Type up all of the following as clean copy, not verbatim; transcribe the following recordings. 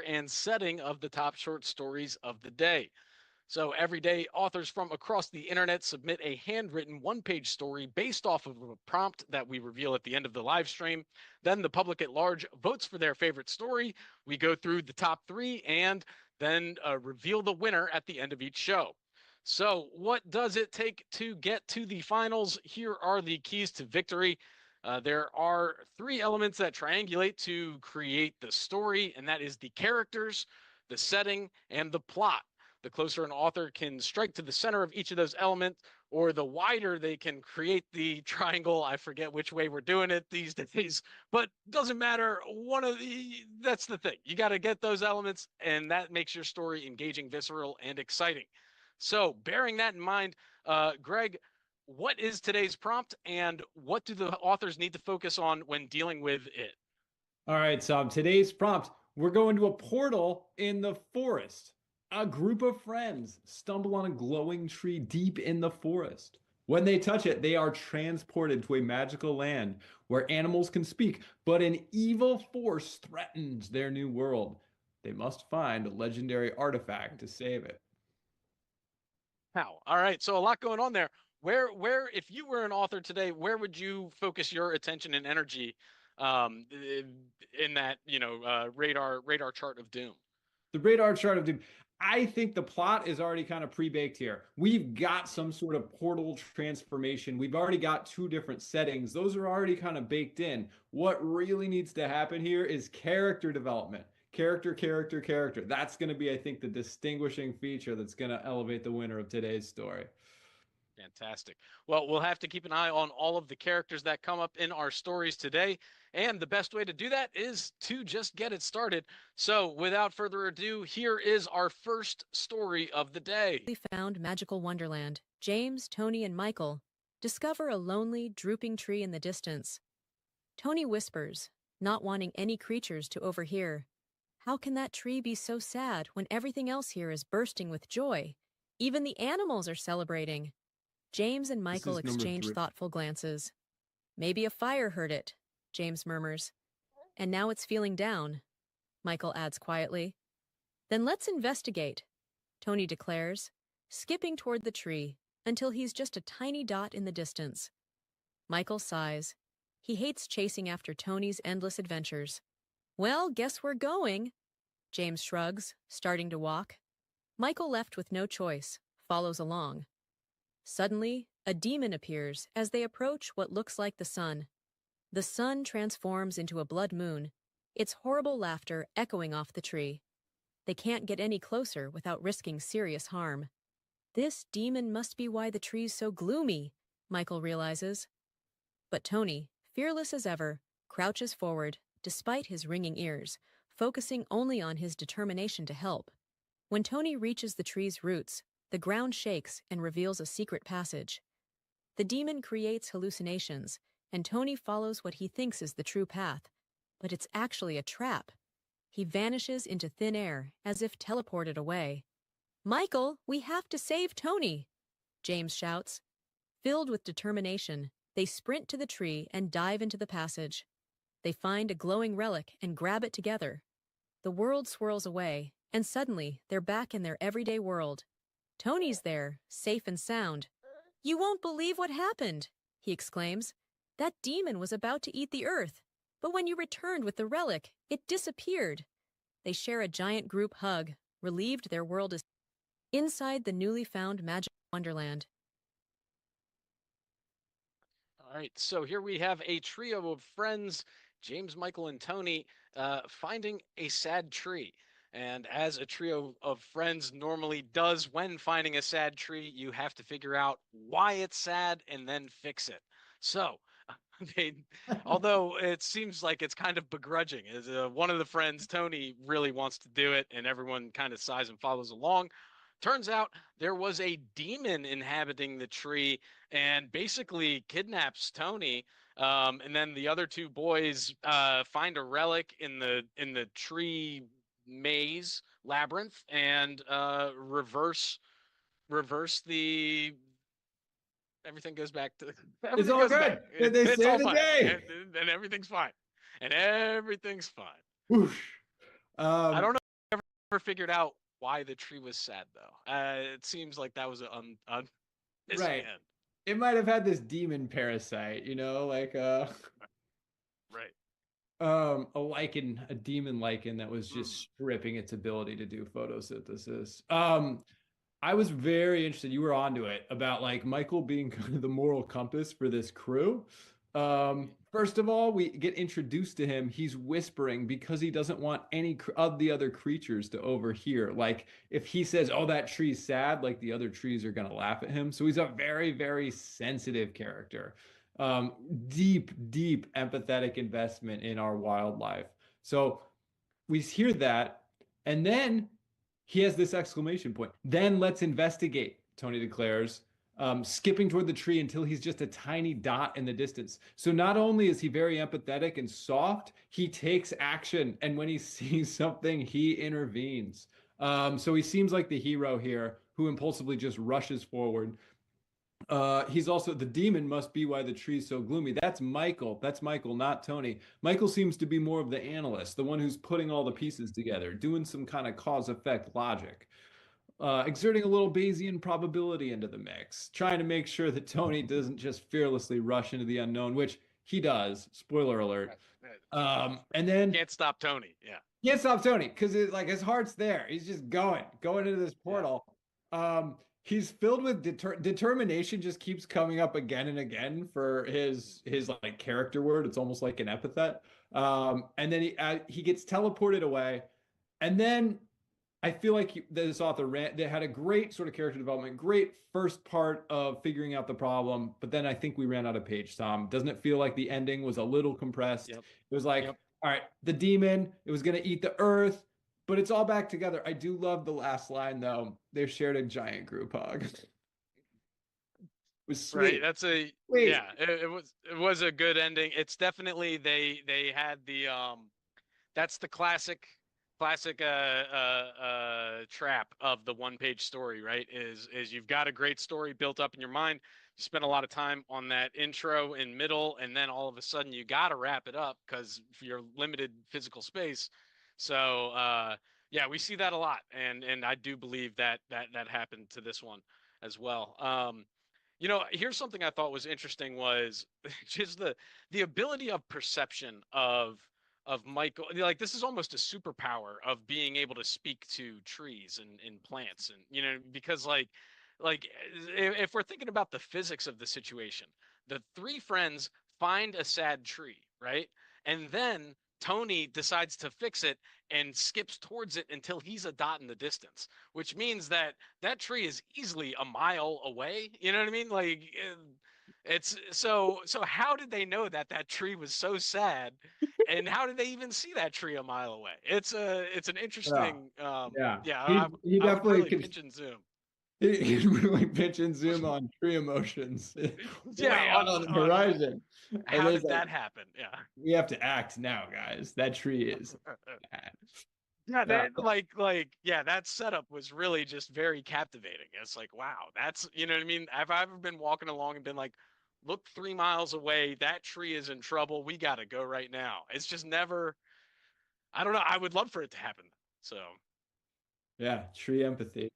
and setting of the top short stories of the day. So every day, authors from across the internet submit a handwritten one-page story based off of a prompt that we reveal at the end of the live stream. Then the public at large votes for their favorite story. We go through the top three and then reveal the winner at the end of each show. So what does it take to get to the finals? Here are the keys to victory. There are three elements that triangulate to create the story, and that is the characters, the setting, and the plot. The closer an author can strike to the center of each of those elements, or the wider they can create the triangle. I forget which way we're doing it these days, but doesn't matter. That's the thing. You got to get those elements, and that makes your story engaging, visceral, and exciting. So bearing that in mind, Greg, what is today's prompt, and what do the authors need to focus on when dealing with it? All right, so today's prompt, we're going to a portal in the forest. A group of friends stumble on a glowing tree deep in the forest. When they touch it, they are transported to a magical land where animals can speak, but an evil force threatens their new world. They must find a legendary artifact to save it. How? All right, so a lot going on there. If you were an author today, where would you focus your attention and energy in that, radar chart of doom? The radar chart of doom. I think the plot is already kind of pre-baked here. We've got some sort of portal transformation. We've already got two different settings. Those are already kind of baked in. What really needs to happen here is character development. Character. That's going to be, I think, the distinguishing feature that's going to elevate the winner of today's story. Fantastic. Well, we'll have to keep an eye on all of the characters that come up in our stories today. And the best way to do that is to just get it started. So without further ado, here is our first story of the day. Found magical wonderland. James, Tony, and Michael discover a lonely, drooping tree in the distance. Tony whispers, not wanting any creatures to overhear. How can that tree be so sad when everything else here is bursting with joy? Even the animals are celebrating. James and Michael exchange thoughtful glances. Maybe a fire hurt it, James murmurs. And now it's feeling down, Michael adds quietly. Then let's investigate, Tony declares, skipping toward the tree until he's just a tiny dot in the distance. Michael sighs. He hates chasing after Tony's endless adventures. Well, guess we're going, James shrugs, starting to walk. Michael, left with no choice, follows along. Suddenly, a demon appears as they approach what looks like the sun. The sun transforms into a blood moon, its horrible laughter echoing off the tree. They can't get any closer without risking serious harm. This demon must be why the tree's so gloomy, Michael realizes. But Tony, fearless as ever, crouches forward, despite his ringing ears, focusing only on his determination to help. When Tony reaches the tree's roots, the ground shakes and reveals a secret passage. The demon creates hallucinations, and Tony follows what he thinks is the true path, but it's actually a trap. He vanishes into thin air, as if teleported away. Michael, we have to save Tony, James shouts. Filled with determination, they sprint to the tree and dive into the passage. They find a glowing relic and grab it together. The world swirls away, and suddenly they're back in their everyday world. Tony's there, safe and sound. You won't believe what happened, he exclaims. That demon was about to eat the earth, but when you returned with the relic, it disappeared. They share a giant group hug, relieved their world is inside the newly found magic wonderland. All right, so here we have a trio of friends, James, Michael, and Tony, finding a sad tree. And as a trio of friends normally does when finding a sad tree, you have to figure out why it's sad and then fix it. So, although it seems like it's kind of begrudging, as one of the friends, Tony, really wants to do it, and everyone kind of sighs and follows along. Turns out there was a demon inhabiting the tree and basically kidnaps Tony. And then the other two boys find a relic in the tree maze labyrinth and reverse the everything goes back to it's all good. They save the day and everything's fine. And everything's fine. Whoosh. I don't know never figured out why the tree was sad, though. It seems like that was a missing Right. end. It might have had this demon parasite, like Right. a lichen, a demon lichen that was just stripping its ability to do photosynthesis. I was very interested. You were onto it about like Michael being kind of the moral compass for this crew. First of all, we get introduced to him. He's whispering because he doesn't want any of the other creatures to overhear. Like if he says, "Oh, that tree's sad," like the other trees are gonna laugh at him. So he's a very, very sensitive character. Deep, deep empathetic investment in our wildlife. So we hear that, and then he has this exclamation point. Then let's investigate, Tony declares, skipping toward the tree until he's just a tiny dot in the distance. So not only is he very empathetic and soft, he takes action. And when he sees something, he intervenes. So he seems like the hero here who impulsively just rushes forward. He's also the demon must be why the tree's so gloomy. That's Michael. That's Michael, not Tony. Michael seems to be more of the analyst, the one who's putting all the pieces together, doing some kind of cause-effect logic, exerting a little Bayesian probability into the mix, trying to make sure that Tony doesn't just fearlessly rush into the unknown, which he does. Spoiler alert. And then can't stop Tony. Yeah. Can't stop Tony because like his heart's there. He's just going into this portal. Yeah. He's filled with determination. Just keeps coming up again and again for his like character word. It's almost like an epithet. And then he gets teleported away, and then I feel like this author they had a great sort of character development, great first part of figuring out the problem, but then I think we ran out of page, Tom. Doesn't it feel like the ending was a little compressed? Yep. It was like, all right, the demon, it was going to eat the earth, but it's all back together. I do love the last line, though. They shared a giant group hug. It was sweet. Right, that's it was a good ending. It's definitely they had the that's the classic trap of the one-page story, right? Is you've got a great story built up in your mind. You spend a lot of time on that intro and middle, and then all of a sudden you got to wrap it up because for your limited physical space. So yeah, we see that a lot, and I do believe that happened to this one as well. Here's something I thought was interesting was just the ability of perception of Michael. Like this is almost a superpower of being able to speak to trees and plants, and because like if we're thinking about the physics of the situation, the three friends find a sad tree, right? And then Tony decides to fix it and skips towards it until he's a dot in the distance, which means that tree is easily a mile away. You know what I mean? Like it's so how did they know that tree was so sad, and how did they even see that tree a mile away? It's an interesting he I would really definitely pinch and zoom. He really pinch and zoom on tree emotions. Yeah, on the horizon. How did that happen? Yeah. We have to act now, guys. That tree is yeah, that setup was really just very captivating. It's like, wow, that's what I mean? Have I ever been walking along and been like, look 3 miles away, that tree is in trouble. We gotta go right now. It's just never, I don't know. I would love for it to happen. So yeah, tree empathy.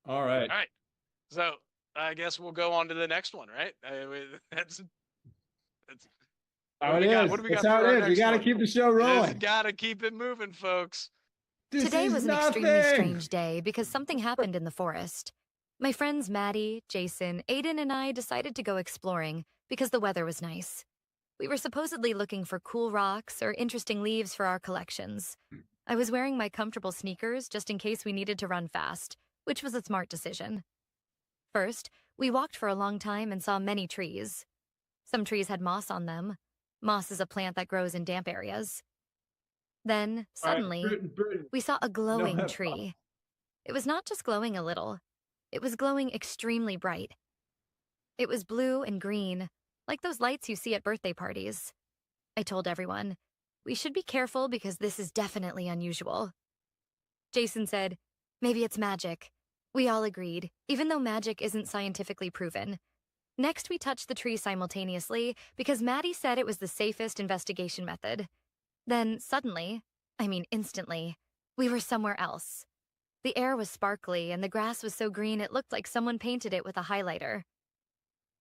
All right. So I guess we'll go on to the next one, right? That's how it is. That's how it is. We got to keep the show rolling. Got to keep it moving, folks. Today was an extremely strange day because something happened in the forest. My friends Maddie, Jason, Aiden, and I decided to go exploring because the weather was nice. We were supposedly looking for cool rocks or interesting leaves for our collections. I was wearing my comfortable sneakers just in case we needed to run fast, which was a smart decision. First, we walked for a long time and saw many trees. Some trees had moss on them. Moss is a plant that grows in damp areas. Then, suddenly, we saw a glowing tree. It was not just glowing a little. It was glowing extremely bright. It was blue and green, like those lights you see at birthday parties. I told everyone, we should be careful because this is definitely unusual. Jason said, maybe it's magic. We all agreed, even though magic isn't scientifically proven. Next, we touched the tree simultaneously because Maddie said it was the safest investigation method. Then suddenly, I mean instantly, we were somewhere else. The air was sparkly and the grass was so green it looked like someone painted it with a highlighter.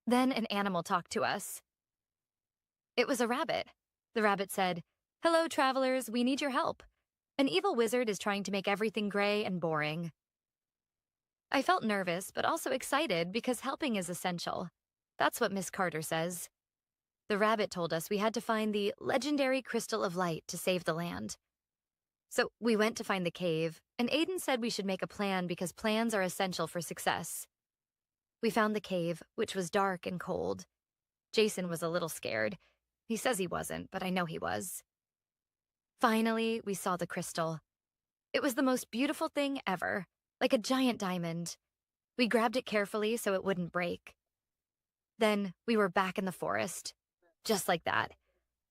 Then an animal talked to us. It was a rabbit. The rabbit said, "Hello, travelers, we need your help. An evil wizard is trying to make everything gray and boring." I felt nervous, but also excited because helping is essential. That's what Miss Carter says. The rabbit told us we had to find the legendary crystal of light to save the land. So we went to find the cave, and Aiden said we should make a plan because plans are essential for success. We found the cave, which was dark and cold. Jason was a little scared. He says he wasn't, but I know he was. Finally, we saw the crystal. It was the most beautiful thing ever, like a giant diamond. We grabbed it carefully so it wouldn't break. Then we were back in the forest. Just like that.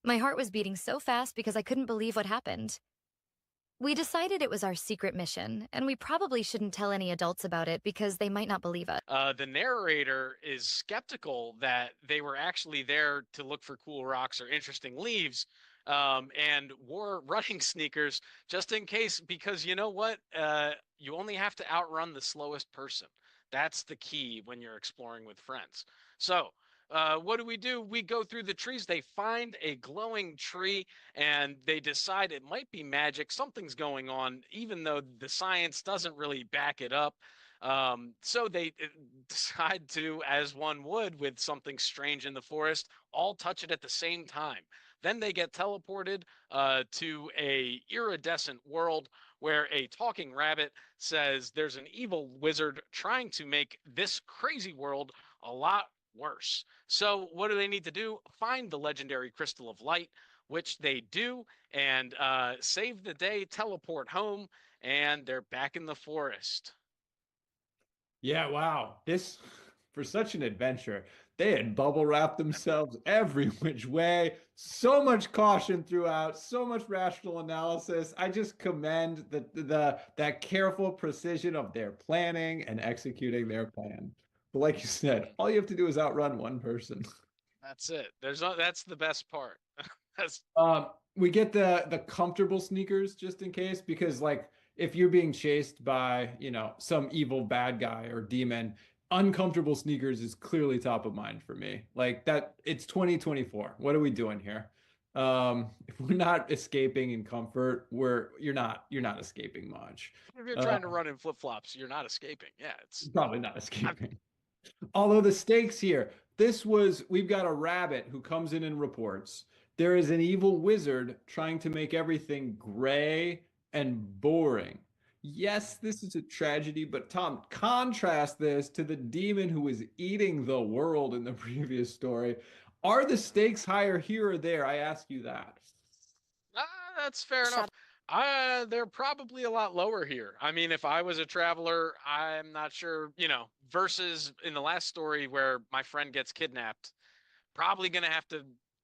My heart was beating so fast because I couldn't believe what happened. We decided it was our secret mission, and we probably shouldn't tell any adults about it because they might not believe us. The narrator is skeptical that they were actually there to look for cool rocks or interesting leaves, and wore running sneakers just in case, because you know what? You only have to outrun the slowest person. That's the key when you're exploring with friends. So, what do? We go through the trees. They find a glowing tree and they decide it might be magic. Something's going on, even though the science doesn't really back it up. So they decide to, as one would with something strange in the forest, all touch it at the same time. Then they get teleported to a iridescent world where a talking rabbit says there's an evil wizard trying to make this crazy world a lot worse. So what do they need to do? Find the legendary crystal of light, which they do, and save the day, teleport home, and they're back in the forest. Yeah, wow. This, for such an adventure, they had bubble wrapped themselves every which way. So much caution throughout, so much rational analysis. I just commend that careful precision of their planning and executing their plan. But like you said, all you have to do is outrun one person. That's it. That's the best part. That's We get the comfortable sneakers just in case, because like if you're being chased by, some evil bad guy or demon, uncomfortable sneakers is clearly top of mind for me. Like that, it's 2024. What are we doing here? If we're not escaping in comfort, you're not escaping much. if you're Uh, trying to run in flip-flops, you're not escaping. Yeah, it's Probably not I'm, escaping. Although the stakes here, we've got a rabbit who comes in and reports. There is an evil wizard trying to make everything gray and boring. Yes, this is a tragedy, but Tom, contrast this to the demon who was eating the world in the previous story. Are the stakes higher here or there? I ask you that. that's fair enough. They're probably a lot lower here. I mean, if I was a traveler, I'm not sure, versus in the last story where my friend gets kidnapped, probably going to have to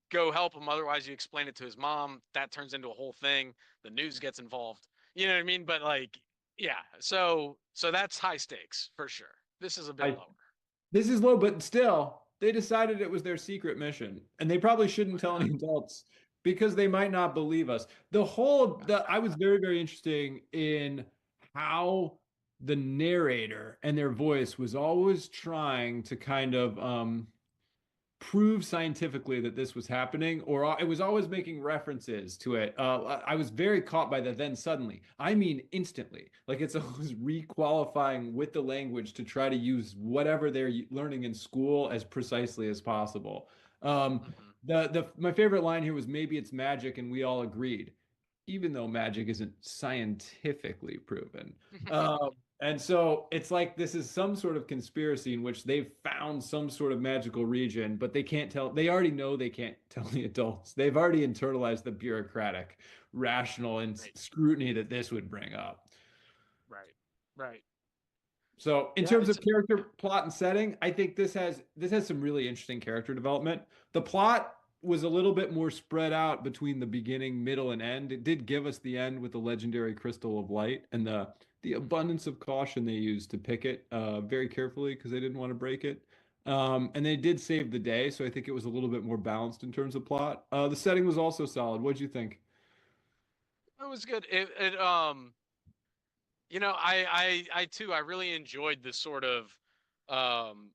go help him. Otherwise, you explain it to his mom. That turns into a whole thing. The news gets involved. You know what I mean? But like, yeah. So that's high stakes for sure. This is a bit I lower. This is low, but still, they decided it was their secret mission, and they probably shouldn't Why tell any not? adults because they might not believe us. I was very, very interesting in how the narrator and their voice was always trying to kind of prove scientifically that this was happening, or it was always making references to it. I was very caught by the then suddenly. I mean, instantly. Like it's always requalifying with the language to try to use whatever they're learning in school as precisely as possible. Mhm. The my favorite line here was maybe it's magic, and we all agreed, even though magic isn't scientifically proven. And so it's like this is some sort of conspiracy in which they've found some sort of magical region, but they can't tell. They already know they can't tell the adults. They've already internalized the bureaucratic, rational, and Right. scrutiny that this would bring up. Right. Right. So in Yeah, terms it's of character, plot, and setting, I think this has some really interesting character development. The plot was a little bit more spread out between the beginning, middle, and end. It did give us the end with the legendary crystal of light and the mhm. abundance of caution they used to pick it very carefully because they didn't want to break it. And they did save the day, so I think it was a little bit more balanced in terms of plot. The setting was also solid. What'd you think? It was good. I too, I really enjoyed this sort of, um,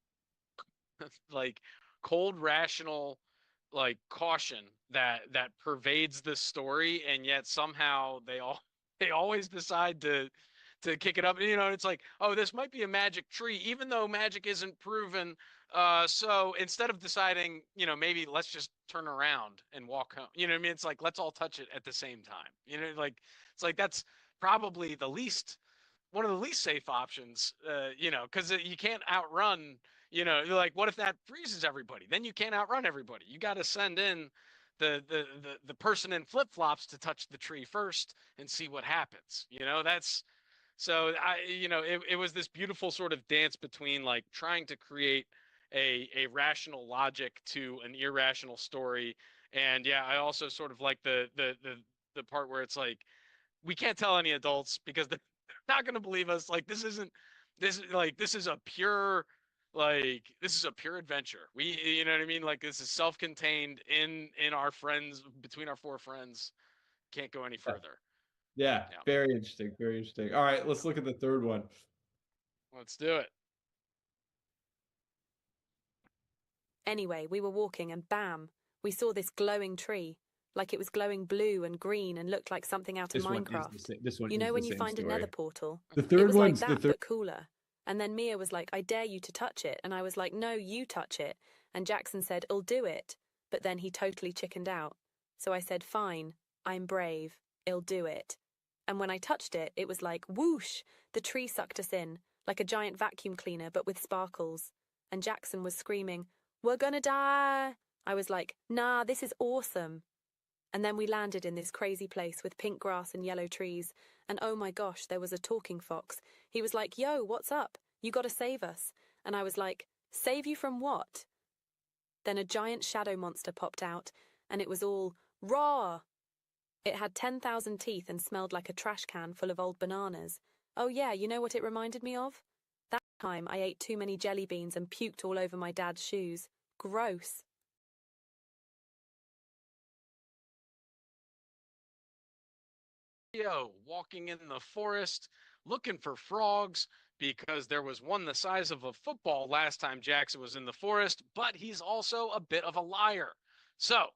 like cold, rational, like caution that pervades the story, and yet somehow they always decide to kick it up. It's like, oh, this might be a magic tree, even though magic isn't proven. So instead of deciding, maybe let's just turn around and walk home. You know what I mean? It's like, let's all touch it at the same time. Like it's like that's probably one of the least safe options, because you can't outrun, like, what if that freezes everybody? Then you can't outrun everybody. You got to send in the person in flip-flops to touch the tree first and see what happens. That's so it was this beautiful sort of dance between like trying to create a rational logic to an irrational story. And yeah, I also sort of like the part where it's like, we can't tell any adults because they're not going to believe us. Like, this is a pure, this is a pure adventure. You know what I mean? Like, this is self-contained in our friends, between our four friends. Can't go any further. Yeah, Yeah. very interesting. Very interesting. All right, let's look at the third one. Let's do it. Anyway, we were walking and bam, we saw this glowing tree. Like it was glowing blue and green and looked like something out of This one Minecraft. is this one You is know the when you same find a story. nether portal? The It third was like one's the that, third. but cooler. And then Mia was like, I dare you to touch it. And I was like, no, you touch it. And Jackson said, I'll do it. But then he totally chickened out. So I said, fine, I'm brave. I'll do it. And when I touched it, it was like, whoosh, the tree sucked us in, like a giant vacuum cleaner, but with sparkles. And Jackson was screaming, we're gonna die. I was like, nah, this is awesome. And then we landed in this crazy place with pink grass and yellow trees. And oh my gosh, there was a talking fox. He was like, yo, what's up? You gotta save us. And I was like, save you from what? Then a giant shadow monster popped out, and it was all raw. It had 10,000 teeth and smelled like a trash can full of old bananas. Oh yeah, you know what it reminded me of? That time I ate too many jelly beans and puked all over my dad's shoes. Gross. Walking in the forest, looking for frogs because there was one the size of a football last time Jackson was in the forest, but he's also a bit of a liar. So,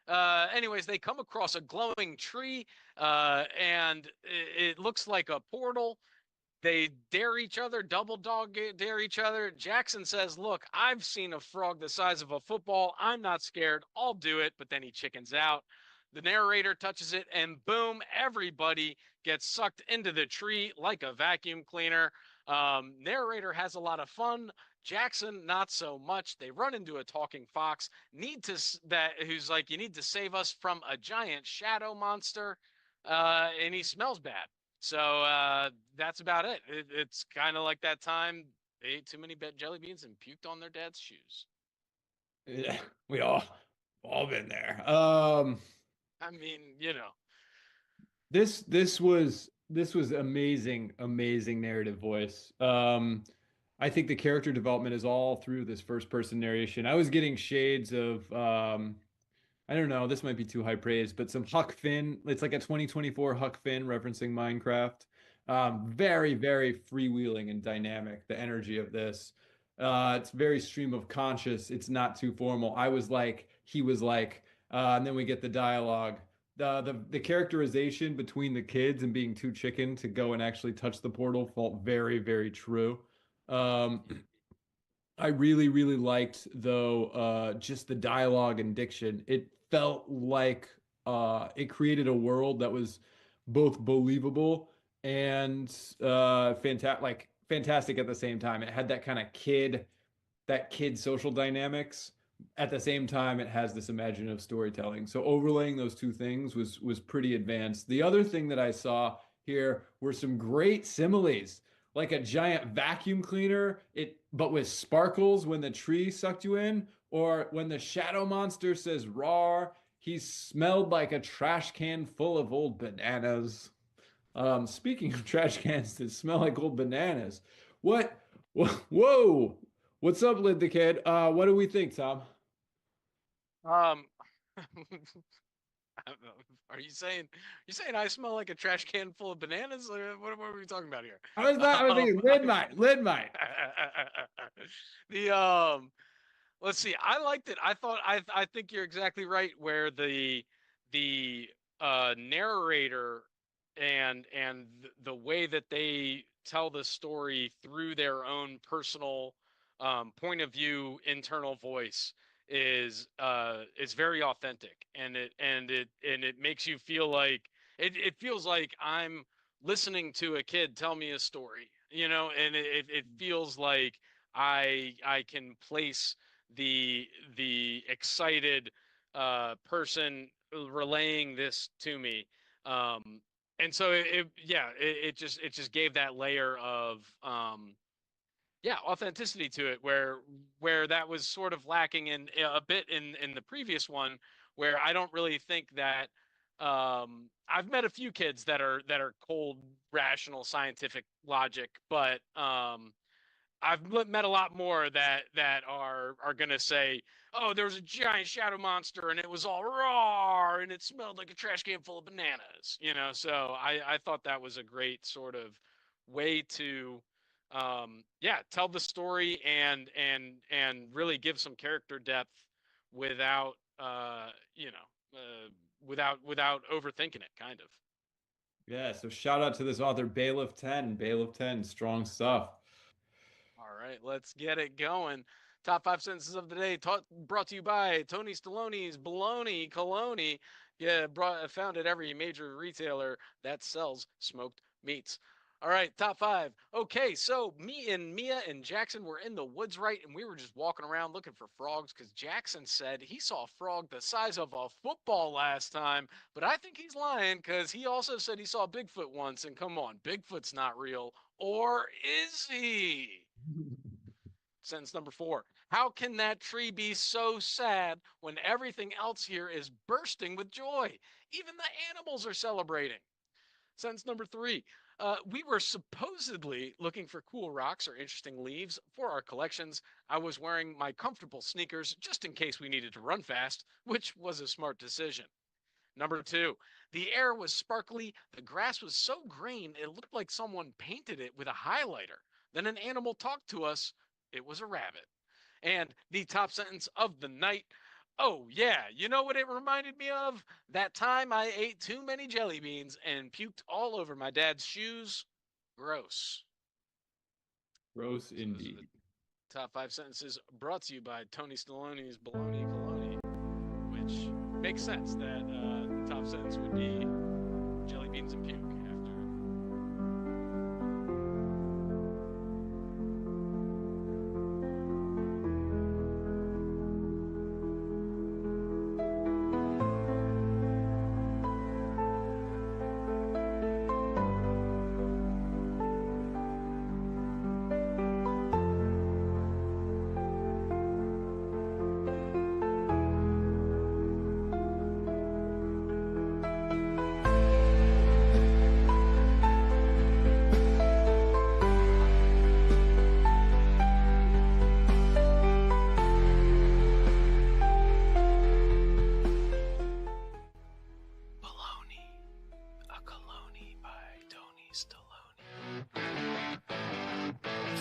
anyways, they come across a glowing tree, and it looks like a portal. They dare each other, double dog dare each other. Jackson says, look, I've seen a frog the size of a football. I'm not scared. I'll do it. But then he chickens out. The narrator touches it, and boom, everybody gets sucked into the tree like a vacuum cleaner. Narrator has a lot of fun. Jackson, not so much. They run into a talking fox. Who's like, you need to save us from a giant shadow monster, and he smells bad. So that's about it. It's kind of like that time they ate too many jelly beans and puked on their dad's shoes. Yeah, we all been there. I mean, This was amazing narrative voice. I think the character development is all through this first person narration. I was getting shades of I don't know, this might be too high praise, but some Huck Finn. It's like a 2024 Huck Finn referencing Minecraft. Very freewheeling and dynamic, the energy of this. It's very stream of conscious. It's not too formal. I was like, he was like, and then we get the dialogue. The characterization between the kids and being too chicken to go and actually touch the portal felt very true. Um, I really liked though just the dialogue and diction. It felt like it created a world that was both believable and fantastic at the same time. It had that kind of kid social dynamics. At the same time, it has this imaginative storytelling. So overlaying those two things was pretty advanced. The other thing that I saw here were some great similes, like a giant vacuum cleaner, but with sparkles when the tree sucked you in, or when the shadow monster says "roar," he smelled like a trash can full of old bananas. Speaking of trash cans that smell like old bananas, what? Whoa! What's up, Lid the Kid? What do we think, Tom? I don't know. Are you saying I smell like a trash can full of bananas? Or what are we talking about here? I was thinking Lid might. The let's see. I liked it. I think you're exactly right. Where the narrator and the way that they tell the story through their own personal point of view, internal voice is very authentic, and it makes you feel like it feels like I'm listening to a kid tell me a story, and it feels like I can place the excited person relaying this to me, and so it just gave that layer of authenticity to it, where that was sort of lacking in a bit in the previous one, where I don't really think that I've met a few kids that are cold, rational, scientific logic, but I've met a lot more that are going to say, oh, there was a giant shadow monster and it was all raw and it smelled like a trash can full of bananas, so I thought that was a great sort of way to tell the story and really give some character depth without without overthinking it, kind of. Yeah, so shout out to this author, Bailiff 10, strong stuff. All right, let's get it going. Top 5 sentences of the day, brought to you by Tony Stalone's Baloney Colony. Yeah, found at every major retailer that sells smoked meats. All right, top 5. Okay, so me and Mia and Jackson were in the woods, right? And we were just walking around looking for frogs because Jackson said he saw a frog the size of a football last time. But I think he's lying because he also said he saw Bigfoot once. And come on, Bigfoot's not real. Or is he? Sentence number 4. How can that tree be so sad when everything else here is bursting with joy? Even the animals are celebrating. Sentence number 3. We were supposedly looking for cool rocks or interesting leaves for our collections. I was wearing my comfortable sneakers just in case we needed to run fast, which was a smart decision. Number 2, the air was sparkly. The grass was so green, it looked like someone painted it with a highlighter. Then an animal talked to us. It was a rabbit. And the top sentence of the night. Oh, yeah, you know what it reminded me of? That time I ate too many jelly beans and puked all over my dad's shoes. Gross. Gross indeed. Top 5 sentences brought to you by Tony Stalone's Baloney Colony, which makes sense that the top sentence would be jelly beans and puke after.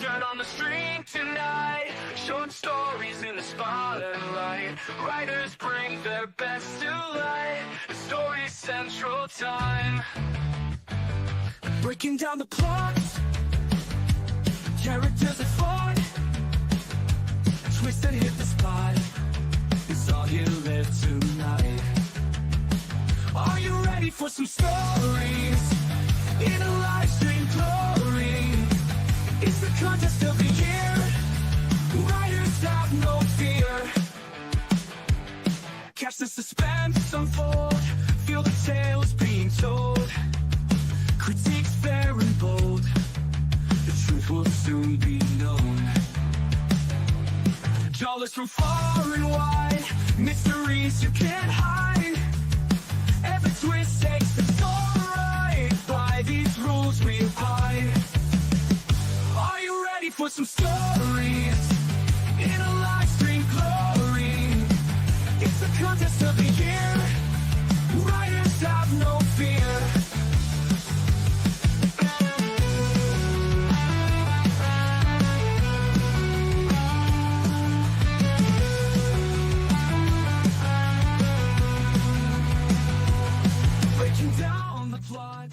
Turn on the stream tonight, short stories in the spotlight. Writers bring their best to light. Story Central Time. Breaking down the plot, characters are fought, twist and hit the spot. It's all you live tonight. Are you ready for some stories in a live stream glory? It's the contest of the year. Writers have no fear. Catch the suspense unfold. Feel the tales being told. Critiques fair and bold. The truth will soon be known. Jawless from far and wide. Mysteries you can't hide. Every twist takes the story right. By these rules we abide. Are you ready for some stories the year. Writers have no fear. Breaking down the plot.